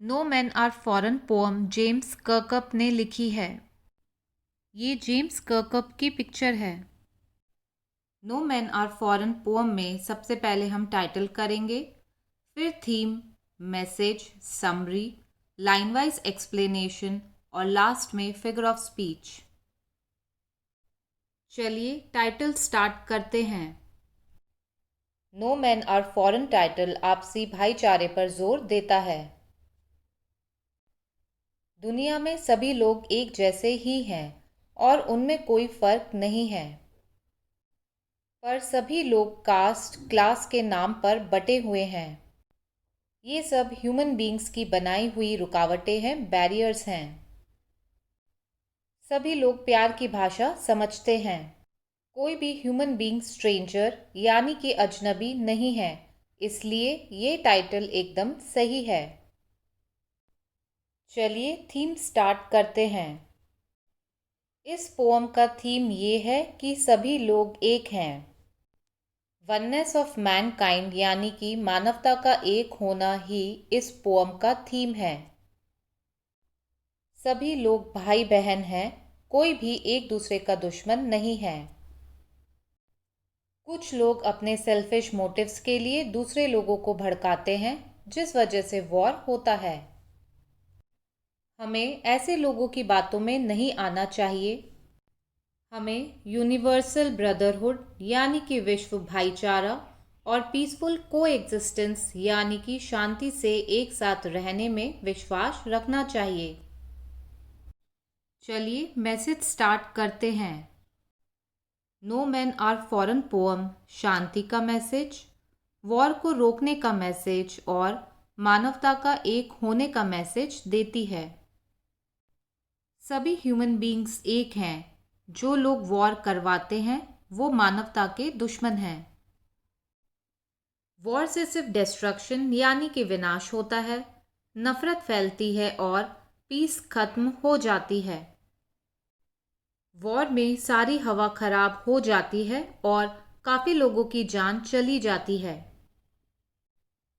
No man are foreign poem James Kirkup ने लिखी है। ये जेम्स कर्कअप की पिक्चर है। No man are foreign poem में सबसे पहले हम टाइटल करेंगे, फिर theme, message, summary, line wise explanation और लास्ट में फिगर ऑफ स्पीच। चलिए टाइटल स्टार्ट करते हैं। No man are foreign title आपसी भाईचारे पर जोर देता है। दुनिया में सभी लोग एक जैसे ही हैं और उनमें कोई फर्क नहीं है, पर सभी लोग कास्ट क्लास के नाम पर बटे हुए हैं। ये सब ह्यूमन बीइंग्स की बनाई हुई रुकावटें हैं, बैरियर्स हैं। सभी लोग प्यार की भाषा समझते हैं। कोई भी ह्यूमन बीइंग स्ट्रेंजर यानी कि अजनबी नहीं है, इसलिए ये टाइटल एकदम सही है। चलिए थीम स्टार्ट करते हैं। इस पोअम का थीम ये है कि सभी लोग एक हैं। वननेस ऑफ मैनकाइंड यानी कि मानवता का एक होना ही इस पोअम का थीम है। सभी लोग भाई बहन हैं, कोई भी एक दूसरे का दुश्मन नहीं है। कुछ लोग अपने सेल्फिश मोटिव्स के लिए दूसरे लोगों को भड़काते हैं, जिस वजह से वॉर होता है। हमें ऐसे लोगों की बातों में नहीं आना चाहिए। हमें यूनिवर्सल ब्रदरहुड यानी कि विश्व भाईचारा और पीसफुल कोएग्जिस्टेंस यानी कि शांति से एक साथ रहने में विश्वास रखना चाहिए। चलिए मैसेज स्टार्ट करते हैं। No man are foreign poem शांति का मैसेज, वॉर को रोकने का मैसेज और मानवता का एक होने का मैसेज देती है। सभी ह्यूमन बीइंग्स एक हैं। जो लोग वॉर करवाते हैं वो मानवता के दुश्मन हैं। वॉर से सिर्फ डिस्ट्रक्शन यानी कि विनाश होता है, नफरत फैलती है और पीस खत्म हो जाती है। वॉर में सारी हवा खराब हो जाती है और काफ़ी लोगों की जान चली जाती है।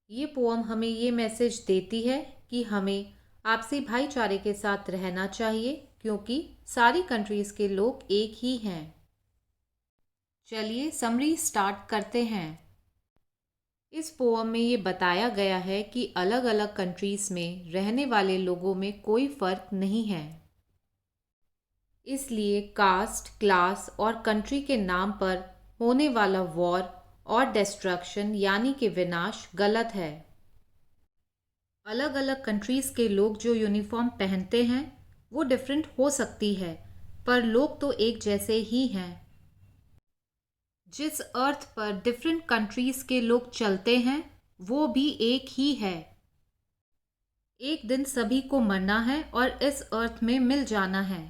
ये पोअम हमें ये मैसेज देती है कि हमें आपसी भाईचारे के साथ रहना चाहिए, क्योंकि सारी कंट्रीज़ के लोग एक ही हैं। चलिए समरी स्टार्ट करते हैं। इस पोअम में ये बताया गया है कि अलग अलग कंट्रीज़ में रहने वाले लोगों में कोई फ़र्क नहीं है, इसलिए कास्ट क्लास और कंट्री के नाम पर होने वाला वॉर और डिस्ट्रक्शन यानी कि विनाश गलत है। अलग अलग कंट्रीज़ के लोग जो यूनिफॉर्म पहनते हैं वो डिफरेंट हो सकती है, पर लोग तो एक जैसे ही हैं। जिस अर्थ पर डिफरेंट कंट्रीज़ के लोग चलते हैं वो भी एक ही है। एक दिन सभी को मरना है और इस अर्थ में मिल जाना है।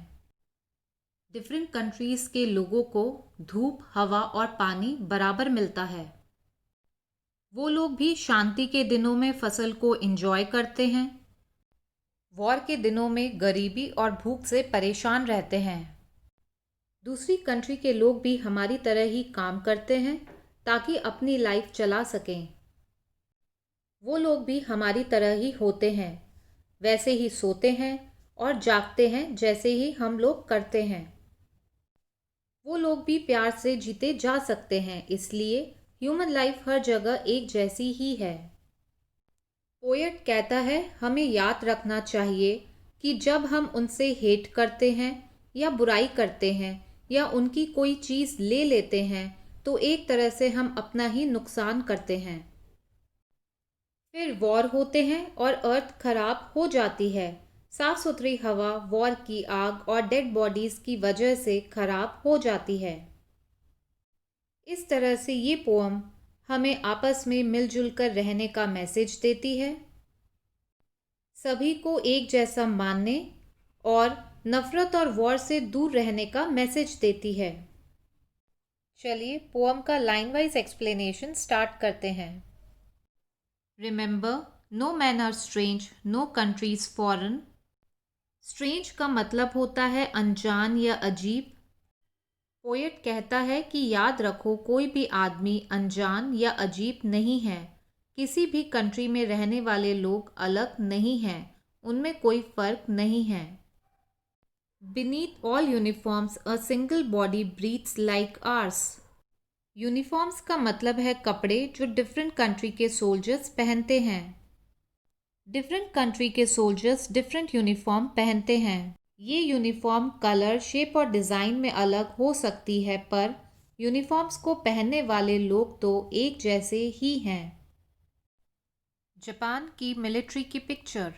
डिफरेंट कंट्रीज़ के लोगों को धूप, हवा और पानी बराबर मिलता है। वो लोग भी शांति के दिनों में फसल को एंजॉय करते हैं, वॉर के दिनों में गरीबी और भूख से परेशान रहते हैं। दूसरी कंट्री के लोग भी हमारी तरह ही काम करते हैं ताकि अपनी लाइफ चला सकें। वो लोग भी हमारी तरह ही होते हैं, वैसे ही सोते हैं और जागते हैं जैसे ही हम लोग करते हैं। वो लोग भी प्यार से जीते जा सकते हैं, इसलिए ह्यूमन लाइफ हर जगह एक जैसी ही है। पोएट कहता है हमें याद रखना चाहिए कि जब हम उनसे हेट करते हैं या बुराई करते हैं या उनकी कोई चीज़ ले लेते हैं तो एक तरह से हम अपना ही नुकसान करते हैं। फिर वॉर होते हैं और अर्थ खराब हो जाती है। साफ सुथरी हवा वॉर की आग और डेड बॉडीज़ की वजह से खराब हो जाती है। इस तरह से ये पोअम हमें आपस में मिलजुल कर रहने का मैसेज देती है, सभी को एक जैसा मानने और नफरत और वॉर से दूर रहने का मैसेज देती है। चलिए पोअम का लाइन वाइज एक्सप्लेनेशन स्टार्ट करते हैं। Remember, no man are strange, no countries foreign. Strange का मतलब होता है अनजान या अजीब। पोएट कहता है कि याद रखो कोई भी आदमी अनजान या अजीब नहीं है, किसी भी कंट्री में रहने वाले लोग अलग नहीं हैं, उनमें कोई फर्क नहीं है। Beneath all uniforms, a single body breathes like ours. Uniforms का मतलब है कपड़े जो डिफरेंट कंट्री के सोल्जर्स पहनते हैं। डिफरेंट कंट्री के सोल्जर्स डिफरेंट यूनिफॉर्म पहनते हैं। ये यूनिफॉर्म कलर, शेप और डिज़ाइन में अलग हो सकती है, पर यूनिफॉर्म्स को पहनने वाले लोग तो एक जैसे ही हैं। जापान की मिलिट्री की पिक्चर,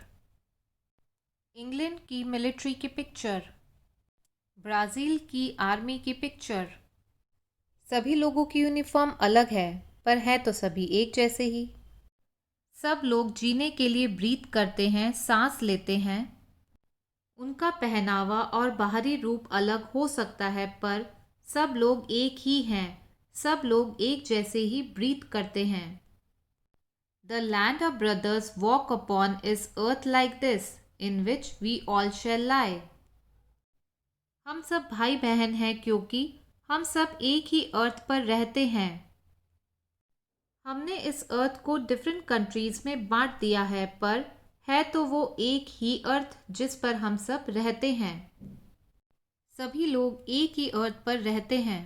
इंग्लैंड की मिलिट्री की पिक्चर, ब्राज़ील की आर्मी की पिक्चर। सभी लोगों की यूनिफॉर्म अलग है, पर है तो सभी एक जैसे ही। सब लोग जीने के लिए ब्रीथ करते हैं, सांस लेते हैं। उनका पहनावा और बाहरी रूप अलग हो सकता है, पर सब लोग एक ही हैं। सब लोग एक जैसे ही ब्रीथ करते हैं। The land our brothers walk upon is earth like this, in which we all shall lie. हम सब भाई बहन हैं क्योंकि हम सब एक ही अर्थ पर रहते हैं। हमने इस अर्थ को डिफरेंट कंट्रीज में बांट दिया है, पर है तो वो एक ही अर्थ जिस पर हम सब रहते हैं। सभी लोग एक ही अर्थ पर रहते हैं।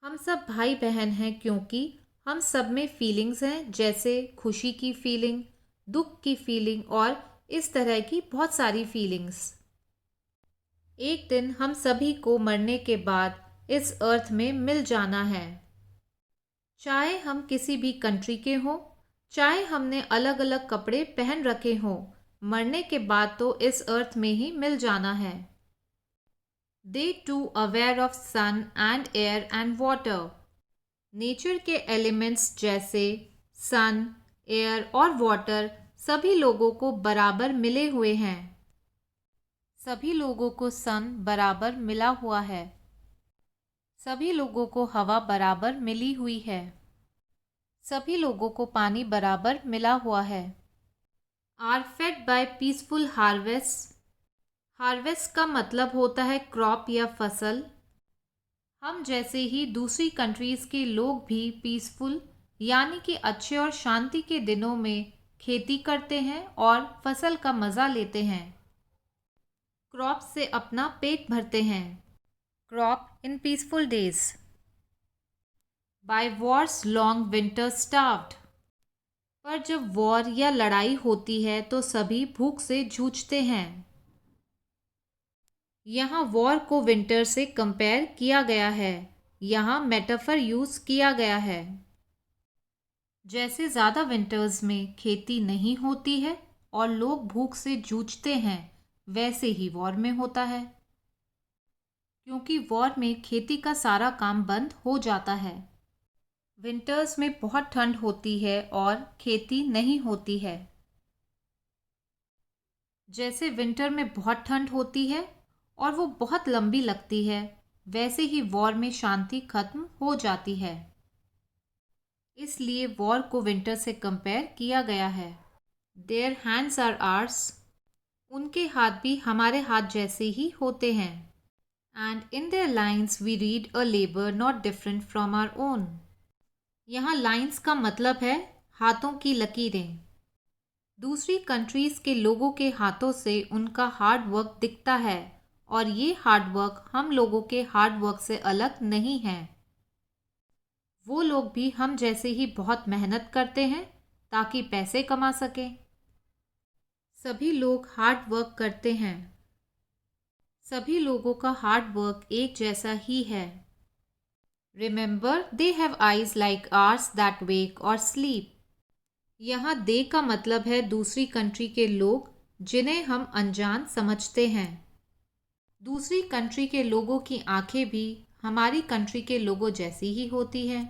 हम सब भाई बहन हैं क्योंकि हम सब में फीलिंग्स हैं, जैसे खुशी की फीलिंग, दुख की फीलिंग और इस तरह की बहुत सारी फीलिंग्स। एक दिन हम सभी को मरने के बाद इस अर्थ में मिल जाना है। चाहे हम किसी भी कंट्री के हों, चाहे हमने अलग अलग कपड़े पहन रखे हों, मरने के बाद तो इस अर्थ में ही मिल जाना है। They too aware of sun and air and water. Nature के एलिमेंट्स जैसे सन, एयर और वाटर सभी लोगों को बराबर मिले हुए हैं। सभी लोगों को सन बराबर मिला हुआ है। सभी लोगों को हवा बराबर मिली हुई है। सभी लोगों को पानी बराबर मिला हुआ है। Are fed by peaceful harvest. Harvest का मतलब होता है क्रॉप या फसल। हम जैसे ही दूसरी कंट्रीज़ के लोग भी पीसफुल यानी कि अच्छे और शांति के दिनों में खेती करते हैं और फसल का मज़ा लेते हैं। क्रॉप से अपना पेट भरते हैं। Crop in peaceful days. By Wars long winter starved. पर जब वॉर या लड़ाई होती है तो सभी भूख से जूझते हैं। यहाँ वॉर को विंटर से कंपेयर किया गया है। यहाँ मेटाफर यूज़ किया गया है। जैसे ज़्यादा विंटर्स में खेती नहीं होती है और लोग भूख से जूझते हैं, वैसे ही वॉर में होता है, क्योंकि वॉर में खेती का सारा काम बंद हो जाता है। विंटर्स में बहुत ठंड होती है और खेती नहीं होती है। जैसे विंटर में बहुत ठंड होती है और वो बहुत लंबी लगती है, वैसे ही वॉर में शांति खत्म हो जाती है। इसलिए वॉर को विंटर से कंपेयर किया गया है। Their hands are ours. उनके हाथ भी हमारे हाथ जैसे ही होते हैं। And in their lines we read a labour not different from our own. यहाँ लाइन्स का मतलब है हाथों की लकीरें। दूसरी कंट्रीज़ के लोगों के हाथों से उनका हार्ड वर्क दिखता है और ये हार्ड वर्क हम लोगों के हार्ड वर्क से अलग नहीं है। वो लोग भी हम जैसे ही बहुत मेहनत करते हैं ताकि पैसे कमा सकें। सभी लोग हार्ड वर्क करते हैं। सभी लोगों का हार्ड वर्क एक जैसा ही है। Remember they have eyes like ours that wake or sleep. यहाँ दे का मतलब है दूसरी कंट्री के लोग जिन्हें हम अनजान समझते हैं। दूसरी कंट्री के लोगों की आंखें भी हमारी कंट्री के लोगों जैसी ही होती हैं।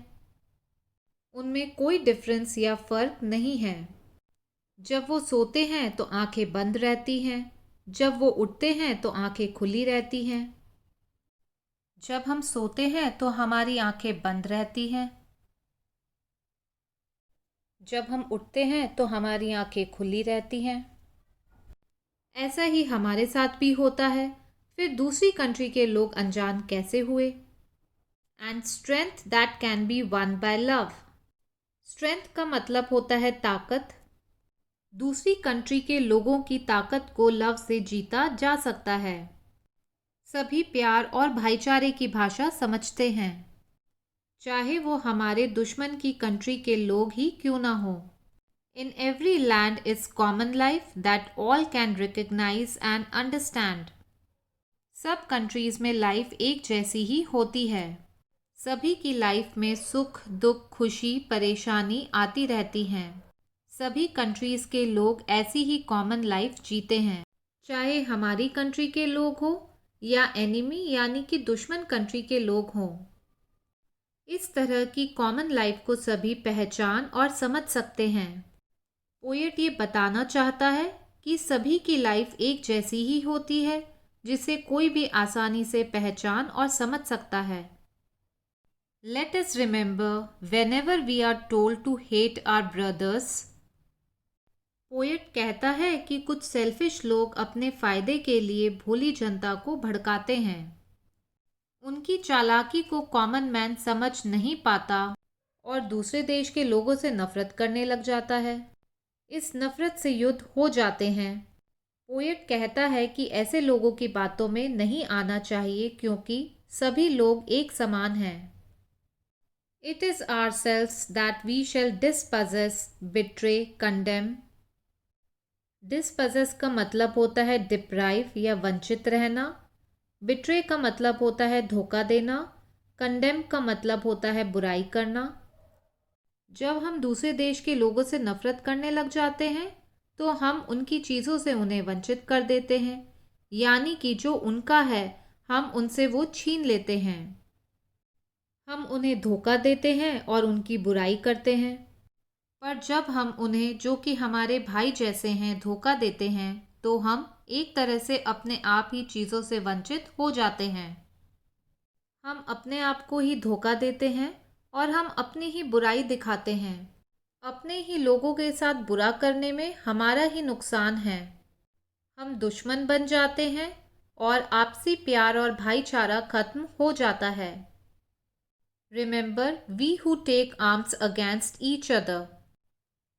उनमें कोई डिफरेंस या फ़र्क नहीं है। जब वो सोते हैं तो आंखें बंद रहती हैं, जब वो उठते हैं तो आंखें खुली रहती हैं। जब हम सोते हैं तो हमारी आंखें बंद रहती हैं, जब हम उठते हैं तो हमारी आंखें खुली रहती हैं। ऐसा ही हमारे साथ भी होता है। फिर दूसरी कंट्री के लोग अनजान कैसे हुए? And strength that can be one by love. Strength का मतलब होता है ताकत। दूसरी कंट्री के लोगों की ताकत को लव से जीता जा सकता है। सभी प्यार और भाईचारे की भाषा समझते हैं, चाहे वो हमारे दुश्मन की कंट्री के लोग ही क्यों ना हो। In every land is common life that all can recognize and understand. सब कंट्रीज में लाइफ एक जैसी ही होती है। सभी की लाइफ में सुख दुख खुशी परेशानी आती रहती हैं। सभी कंट्रीज के लोग ऐसी ही कॉमन लाइफ जीते हैं, चाहे हमारी कंट्री के लोग हो या एनिमी यानी कि दुश्मन कंट्री के लोग हों। इस तरह की कॉमन लाइफ को सभी पहचान और समझ सकते हैं। पोएट ये बताना चाहता है कि सभी की लाइफ एक जैसी ही होती है, जिसे कोई भी आसानी से पहचान और समझ सकता है। Let us remember whenever we are told to hate our brothers. Poet कहता है कि कुछ सेल्फिश लोग अपने फायदे के लिए भोली जनता को भड़काते हैं। उनकी चालाकी को कॉमन मैन समझ नहीं पाता और दूसरे देश के लोगों से नफरत करने लग जाता है। इस नफरत से युद्ध हो जाते हैं। पोएट कहता है कि ऐसे लोगों की बातों में नहीं आना चाहिए क्योंकि सभी लोग एक समान हैं। It is ourselves that we shall dispossess, betray, condemn. Dispossess का मतलब होता है डिप्राइव या वंचित रहना। बिट्रे का मतलब होता है धोखा देना। कंडेम का मतलब होता है बुराई करना। जब हम दूसरे देश के लोगों से नफरत करने लग जाते हैं तो हम उनकी चीज़ों से उन्हें वंचित कर देते हैं, यानी कि जो उनका है हम उनसे वो छीन लेते हैं। हम उन्हें धोखा देते हैं और उनकी बुराई करते हैं। पर जब हम उन्हें, जो कि हमारे भाई जैसे हैं, धोखा देते हैं तो हम एक तरह से अपने आप ही चीज़ों से वंचित हो जाते हैं। हम अपने आप को ही धोखा देते हैं और हम अपनी ही बुराई दिखाते हैं। अपने ही लोगों के साथ बुरा करने में हमारा ही नुकसान है। हम दुश्मन बन जाते हैं और आपसी प्यार और भाईचारा खत्म हो जाता है। Remember, we who take arms against each other.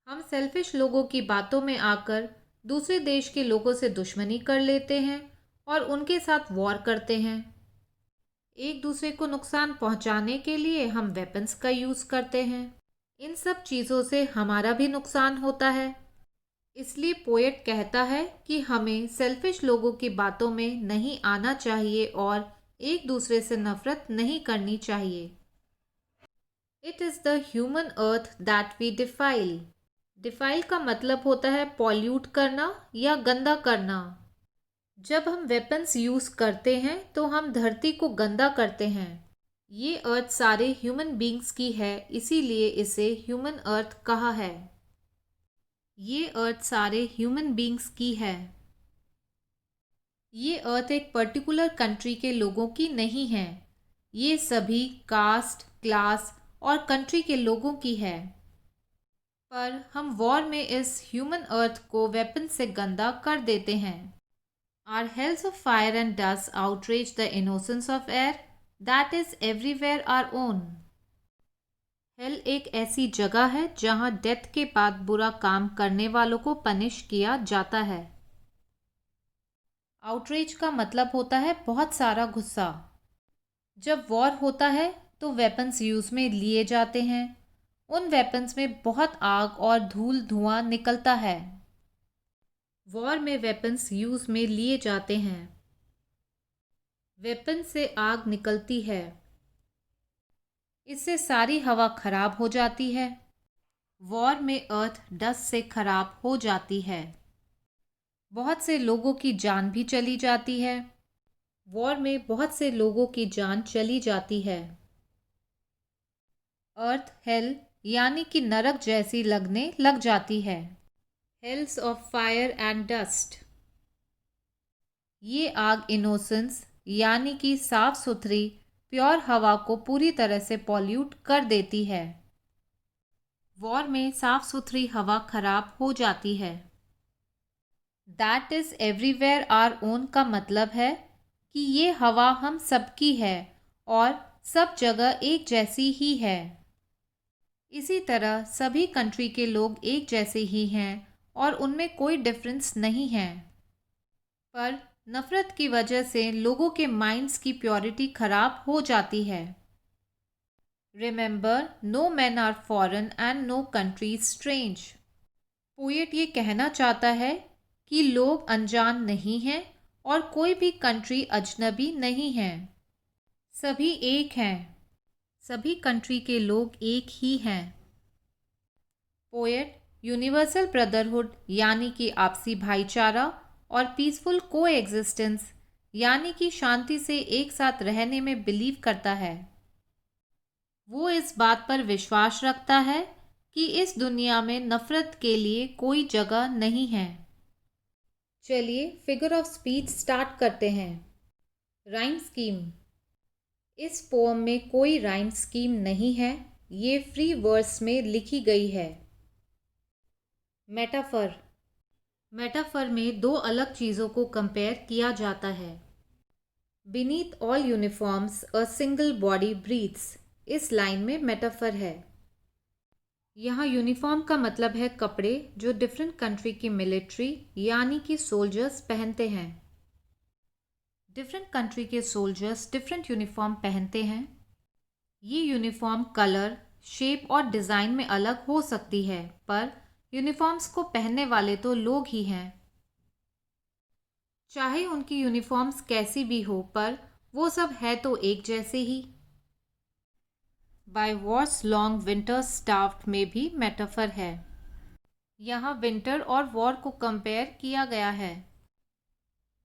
हम सेल्फिश लोगों की बातों में आकर दूसरे देश के लोगों से दुश्मनी कर लेते हैं और उनके साथ वॉर करते हैं। एक दूसरे को नुकसान पहुंचाने के लिए हम वेपन्स का यूज़ करते हैं। इन सब चीज़ों से हमारा भी नुकसान होता है। इसलिए पोएट कहता है कि हमें सेल्फिश लोगों की बातों में नहीं आना चाहिए और एक दूसरे से नफरत नहीं करनी चाहिए। It is the human earth that we defile. Defile का मतलब होता है पॉल्यूट करना या गंदा करना। जब हम वेपन्स यूज़ करते हैं तो हम धरती को गंदा करते हैं। ये अर्थ सारे ह्यूमन बींग्स की है, इसीलिए इसे ह्यूमन अर्थ कहा है। ये अर्थ सारे ह्यूमन बींग्स की है। ये अर्थ एक पर्टिकुलर कंट्री के लोगों की नहीं है। ये सभी कास्ट, क्लास और कंट्री के लोगों की है। पर हम वॉर में इस ह्यूमन अर्थ को वेपन से गंदा कर देते हैं। Our hells of fire and dust outrage the innocence of air that is everywhere our own. Hello एक ऐसी जगह है जहां डेथ के बाद बुरा काम करने वालों को पनिश किया जाता है। आउटरेज का मतलब होता है बहुत सारा गुस्सा। जब वॉर होता है तो वेपन्स यूज में लिए जाते हैं। उन वेपन्स में बहुत आग और धूल धुआं निकलता है। वॉर में वेपन्स यूज में लिए जाते हैं। वेपन से आग निकलती है, इससे सारी हवा खराब हो जाती है। वॉर में अर्थ डस्ट से खराब हो जाती है। बहुत से लोगों की जान भी चली जाती है। वॉर में बहुत से लोगों की जान चली जाती है। अर्थ हेल यानी कि नरक जैसी लगने लग जाती है। हेल्स ऑफ फायर एंड डस्ट। ये आग इनोसेंस यानी कि साफ सुथरी प्योर हवा को पूरी तरह से पॉल्यूट कर देती है। वॉर में साफ सुथरी हवा खराब हो जाती है। That is everywhere our own का मतलब है कि ये हवा हम सबकी है और सब जगह एक जैसी ही है। इसी तरह सभी कंट्री के लोग एक जैसे ही हैं और उनमें कोई डिफरेंस नहीं है। पर नफरत की वजह से लोगों के माइंड्स की प्योरिटी खराब हो जाती है। Remember, no man are foreign and no country strange. Poet ये कहना चाहता है कि लोग अनजान नहीं हैं और कोई भी कंट्री अजनबी नहीं है। सभी एक हैं। सभी कंट्री के लोग एक ही हैं। पोएट यूनिवर्सल ब्रदरहुड यानी कि आपसी भाईचारा और पीसफुल को एग्जिस्टेंस यानी कि शांति से एक साथ रहने में बिलीव करता है। वो इस बात पर विश्वास रखता है कि इस दुनिया में नफरत के लिए कोई जगह नहीं है। चलिए फिगर ऑफ स्पीच स्टार्ट करते हैं। Rhyme scheme. इस पोम में कोई राइम स्कीम नहीं है, ये फ्री वर्स में लिखी गई है। मेटाफर। मेटाफर में दो अलग चीज़ों को कंपेयर किया जाता है। Beneath all uniforms a single body breathes, इस लाइन में मेटाफर है। यहाँ यूनिफॉर्म का मतलब है कपड़े जो डिफरेंट कंट्री की मिलिट्री यानी कि सोल्जर्स पहनते हैं। डिफरेंट कंट्री के सोल्जर्स डिफरेंट यूनिफॉर्म पहनते हैं। ये यूनिफॉर्म कलर, शेप और डिज़ाइन में अलग हो सकती है, पर यूनिफॉर्म्स को पहनने वाले तो लोग ही हैं। चाहे उनकी यूनिफॉर्म्स कैसी भी हो, पर वो सब है तो एक जैसे ही। By Wars long winter starved में भी मेटाफर है। यहाँ विंटर और वॉर को कंपेयर किया गया है।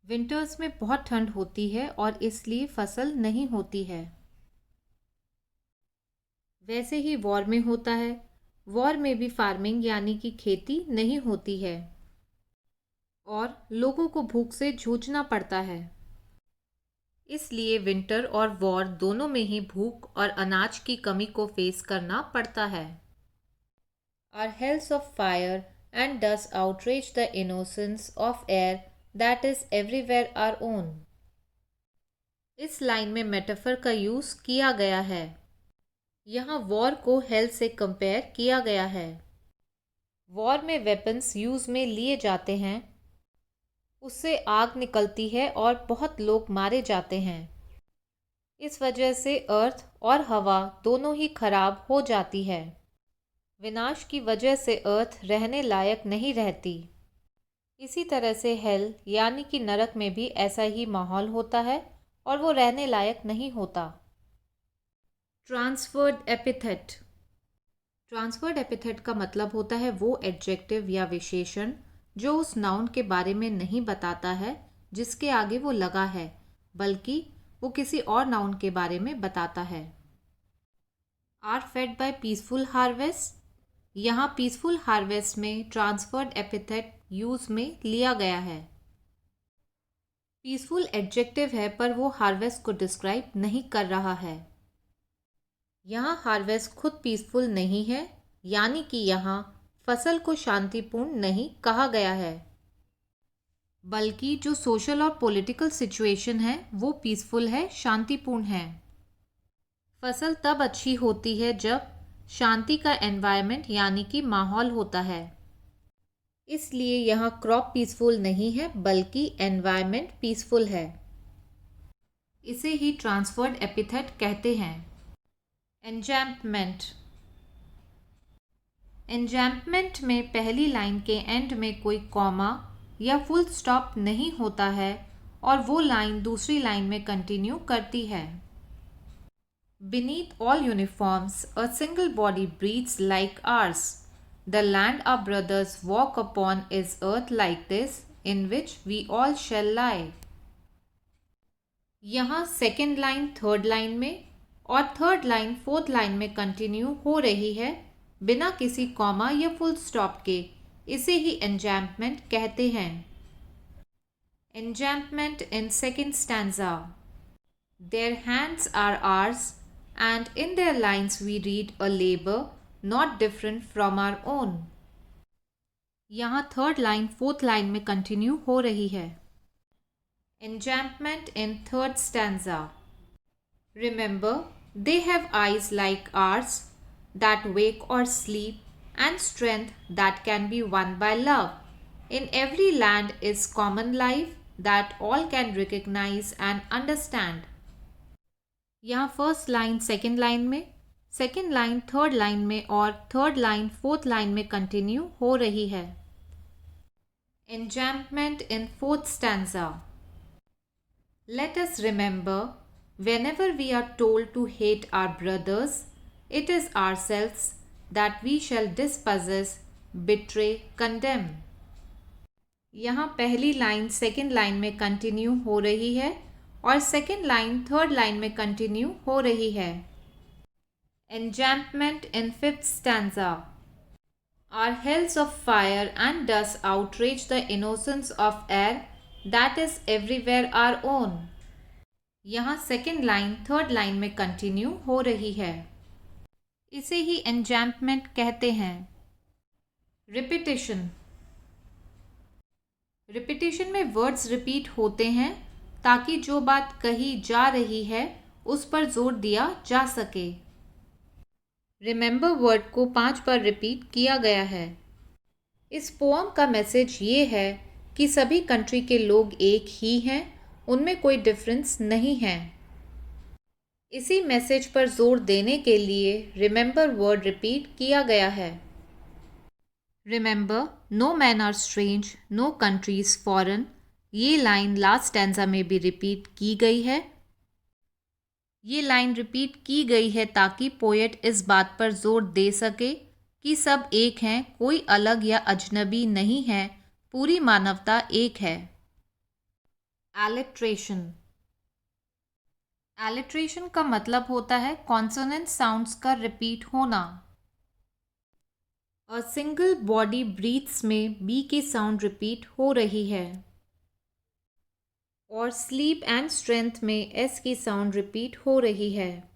विंटर्स में बहुत ठंड होती है और इसलिए फसल नहीं होती है। वैसे ही वॉर में होता है। वॉर में भी फार्मिंग यानी कि खेती नहीं होती है और लोगों को भूख से जूझना पड़ता है। इसलिए विंटर और वॉर दोनों में ही भूख और अनाज की कमी को फेस करना पड़ता है। Our hells of fire and dust outrage the innocence of air that is everywhere our own. इस लाइन में मेटाफर का यूज़ किया गया है। यहाँ वॉर को हेल से कंपेयर किया गया है। वॉर में वेपन्स यूज़ में लिए जाते हैं, उससे आग निकलती है और बहुत लोग मारे जाते हैं। इस वजह से अर्थ और हवा दोनों ही खराब हो जाती है। विनाश की वजह से अर्थ रहने लायक नहीं रहती। इसी तरह से हेल यानी कि नरक में भी ऐसा ही माहौल होता है और वो रहने लायक नहीं होता। Transferred epithet. ट्रांसफर्ड एपिथेट का मतलब होता है वो एडजेक्टिव या विशेषण जो उस नाउन के बारे में नहीं बताता है जिसके आगे वो लगा है, बल्कि वो किसी और नाउन के बारे में बताता है। Are fed by peaceful harvest. यहाँ पीसफुल हार्वेस्ट में ट्रांसफर्ड एपिथेट यूज में लिया गया है। पीसफुल एडजेक्टिव है पर वो हार्वेस्ट को डिस्क्राइब नहीं कर रहा है। यहाँ हार्वेस्ट खुद पीसफुल नहीं है, यानी कि यहाँ फसल को शांतिपूर्ण नहीं कहा गया है, बल्कि जो सोशल और पॉलिटिकल सिचुएशन है वो पीसफुल है, शांतिपूर्ण है। फसल तब अच्छी होती है जब शांति का एनवायरनमेंट यानी कि माहौल होता है। इसलिए यहाँ क्रॉप पीसफुल नहीं है बल्कि एनवायरनमेंट पीसफुल है। इसे ही ट्रांसफर्ड एपिथेट कहते हैं। एन्जैम्पमेंट। एन्जैम्पमेंट में पहली लाइन के एंड में कोई कॉमा या फुल स्टॉप नहीं होता है और वो लाइन दूसरी लाइन में कंटिन्यू करती है। Beneath all uniforms, a single body breathes like ours. The land our brothers walk upon is earth like this, in which we all shall lie. यहाँ सेकेंड लाइन थर्ड लाइन में और third line fourth line में continue हो रही है बिना किसी comma या फुल स्टॉप के। इसे ही एन्जैम्पमेंट कहते हैं। Enjambment in second stanza. Their hands are ours, and in their lines we read a labor not different from our own. यहाँ थर्ड लाइन फोर्थ लाइन में कंटिन्यू हो रही है। Enjambment in third stanza. Remember, they have eyes like ours, that wake or sleep, and strength that can be won by love. In every land is common life that all can recognize and understand. यहाँ first line second line में, second line third line में और third line fourth line में continue हो रही है. Enjambment in fourth stanza. Let us remember, whenever we are told to hate our brothers, it is ourselves that we shall dispossess, betray, condemn. यहाँ पहली line second line में continue हो रही है और सेकेंड लाइन थर्ड लाइन में continue हो रही है. Enjambment in fifth stanza. Our hells of fire and dust outrage the innocence of air that is everywhere our own. यहाँ सेकेंड लाइन थर्ड लाइन में कंटिन्यू हो रही है. इसे ही एन्जैम्पमेंट कहते हैं. रिपीटेशन. रिपीटेशन में वर्ड्स रिपीट होते हैं ताकि जो बात कही जा रही है उस पर जोर दिया जा सके. रिमेंबर वर्ड को 5 बार रिपीट किया गया है. इस पोअम का मैसेज ये है कि सभी कंट्री के लोग एक ही हैं, उनमें कोई डिफरेंस नहीं है. इसी मैसेज पर जोर देने के लिए रिमेंबर वर्ड रिपीट किया गया है. Remember, no man are strange, no countries foreign. ये लाइन लास्ट स्टैंजा में भी रिपीट की गई है. ये लाइन रिपीट की गई है ताकि पोएट इस बात पर जोर दे सके कि सब एक हैं, कोई अलग या अजनबी नहीं है, पूरी मानवता एक है. एलिट्रेशन. एलिट्रेशन का मतलब होता है कॉन्सोनेंट साउंड्स का रिपीट होना. अ सिंगल बॉडी ब्रीथ्स में बी की साउंड रिपीट हो रही है और स्लीप एंड स्ट्रेंथ में एस की साउंड रिपीट हो रही है.